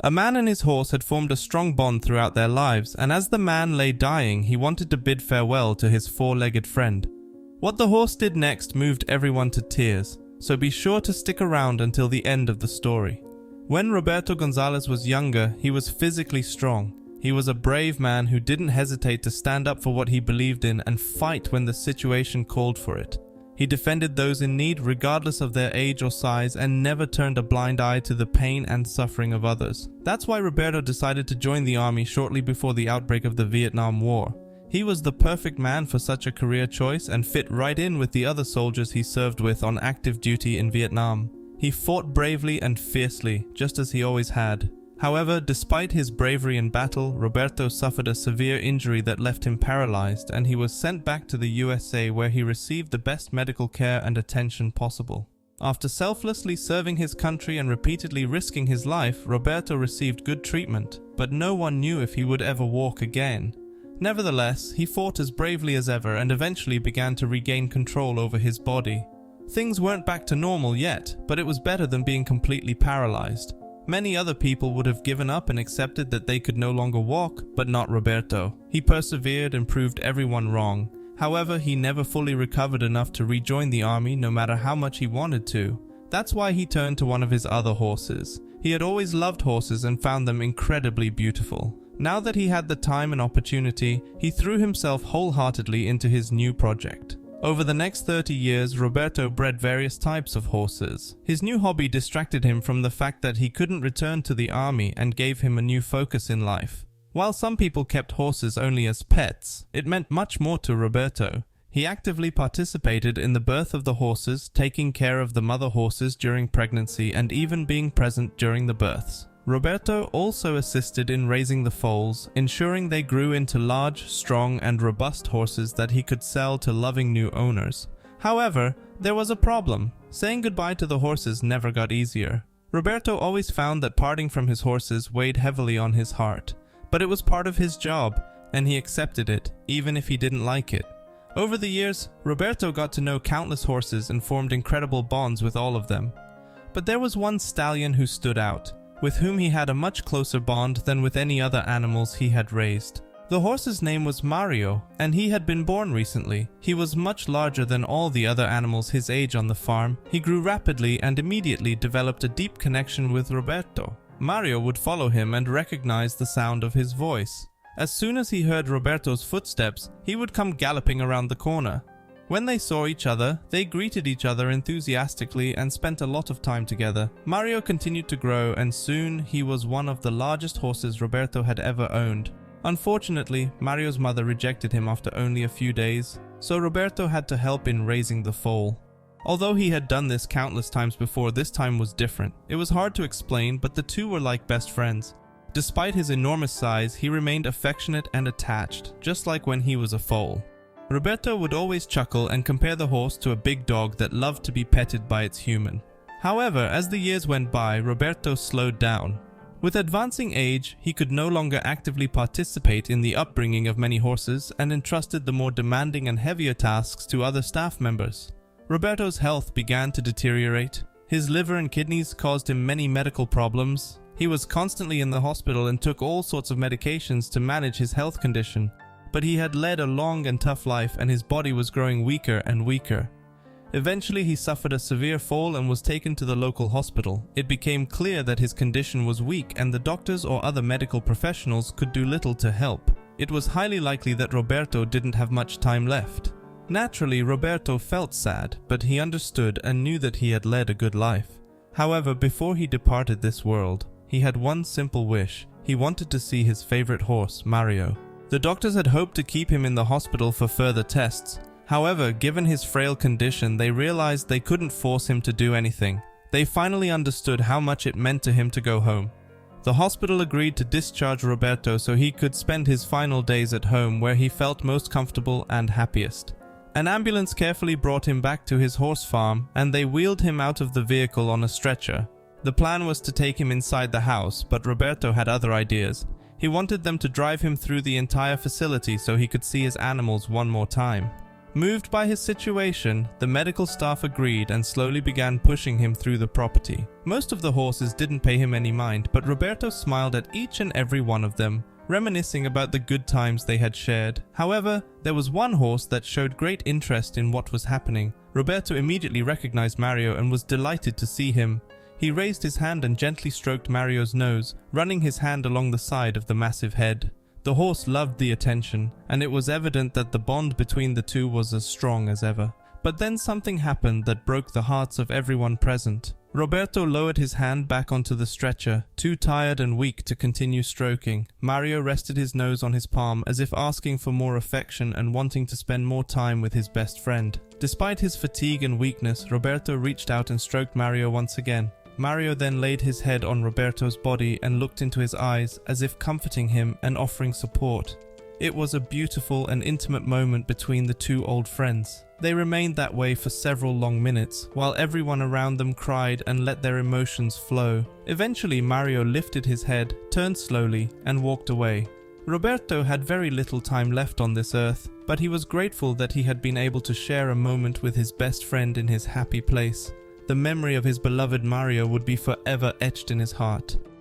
A man and his horse had formed a strong bond throughout their lives, and as the man lay dying, he wanted to bid farewell to his four-legged friend. What the horse did next moved everyone to tears, so be sure to stick around until the end of the story. When Roberto Gonzalez was younger, he was physically strong. He was a brave man who didn't hesitate to stand up for what he believed in and fight when the situation called for it. He defended those in need regardless of their age or size and never turned a blind eye to the pain and suffering of others. That's why Roberto decided to join the army shortly before the outbreak of the Vietnam War. He was the perfect man for such a career choice and fit right in with the other soldiers he served with on active duty in Vietnam. He fought bravely and fiercely, just as he always had. However, despite his bravery in battle, Roberto suffered a severe injury that left him paralyzed, and he was sent back to the USA where he received the best medical care and attention possible. After selflessly serving his country and repeatedly risking his life, Roberto received good treatment, but no one knew if he would ever walk again. Nevertheless, he fought as bravely as ever and eventually began to regain control over his body. Things weren't back to normal yet, but it was better than being completely paralyzed. Many other people would have given up and accepted that they could no longer walk, but not Roberto. He persevered and proved everyone wrong. However, he never fully recovered enough to rejoin the army no matter how much he wanted to. That's why he turned to one of his other horses. He had always loved horses and found them incredibly beautiful. Now that he had the time and opportunity, he threw himself wholeheartedly into his new project. Over the next 30 years, Roberto bred various types of horses. His new hobby distracted him from the fact that he couldn't return to the army and gave him a new focus in life. While some people kept horses only as pets, it meant much more to Roberto. He actively participated in the birth of the horses, taking care of the mother horses during pregnancy and even being present during the births. Roberto also assisted in raising the foals, ensuring they grew into large, strong, and robust horses that he could sell to loving new owners. However, there was a problem. Saying goodbye to the horses never got easier. Roberto always found that parting from his horses weighed heavily on his heart. But it was part of his job, and he accepted it, even if he didn't like it. Over the years, Roberto got to know countless horses and formed incredible bonds with all of them. But there was one stallion who stood out, with whom he had a much closer bond than with any other animals he had raised. The horse's name was Mario, and he had been born recently. He was much larger than all the other animals his age on the farm. He grew rapidly and immediately developed a deep connection with Roberto. Mario would follow him and recognize the sound of his voice. As soon as he heard Roberto's footsteps, he would come galloping around the corner. When they saw each other, they greeted each other enthusiastically and spent a lot of time together. Mario continued to grow, and soon he was one of the largest horses Roberto had ever owned. Unfortunately, Mario's mother rejected him after only a few days, so Roberto had to help in raising the foal. Although he had done this countless times before, this time was different. It was hard to explain, but the two were like best friends. Despite his enormous size, he remained affectionate and attached, just like when he was a foal. Roberto would always chuckle and compare the horse to a big dog that loved to be petted by its human. However, as the years went by, Roberto slowed down. With advancing age, he could no longer actively participate in the upbringing of many horses and entrusted the more demanding and heavier tasks to other staff members. Roberto's health began to deteriorate. His liver and kidneys caused him many medical problems. He was constantly in the hospital and took all sorts of medications to manage his health condition. But he had led a long and tough life, and his body was growing weaker and weaker. Eventually, he suffered a severe fall and was taken to the local hospital. It became clear that his condition was weak, and the doctors or other medical professionals could do little to help. It was highly likely that Roberto didn't have much time left. Naturally, Roberto felt sad, but he understood and knew that he had led a good life. However, before he departed this world, he had one simple wish. He wanted to see his favorite horse, Mario. The doctors had hoped to keep him in the hospital for further tests. However, given his frail condition, they realized they couldn't force him to do anything. They finally understood how much it meant to him to go home. The hospital agreed to discharge Roberto so he could spend his final days at home where he felt most comfortable and happiest. An ambulance carefully brought him back to his horse farm, and they wheeled him out of the vehicle on a stretcher. The plan was to take him inside the house, but Roberto had other ideas. He wanted them to drive him through the entire facility so he could see his animals one more time. Moved by his situation, the medical staff agreed and slowly began pushing him through the property. Most of the horses didn't pay him any mind, but Roberto smiled at each and every one of them, reminiscing about the good times they had shared. However, there was one horse that showed great interest in what was happening. Roberto immediately recognized Mario and was delighted to see him. He raised his hand and gently stroked Mario's nose, running his hand along the side of the massive head. The horse loved the attention, and it was evident that the bond between the two was as strong as ever. But then something happened that broke the hearts of everyone present. Roberto lowered his hand back onto the stretcher, too tired and weak to continue stroking. Mario rested his nose on his palm as if asking for more affection and wanting to spend more time with his best friend. Despite his fatigue and weakness, Roberto reached out and stroked Mario once again. Mario then laid his head on Roberto's body and looked into his eyes as if comforting him and offering support. It was a beautiful and intimate moment between the two old friends. They remained that way for several long minutes, while everyone around them cried and let their emotions flow. Eventually, Mario lifted his head, turned slowly, and walked away. Roberto had very little time left on this earth, but he was grateful that he had been able to share a moment with his best friend in his happy place. The memory of his beloved Mario would be forever etched in his heart.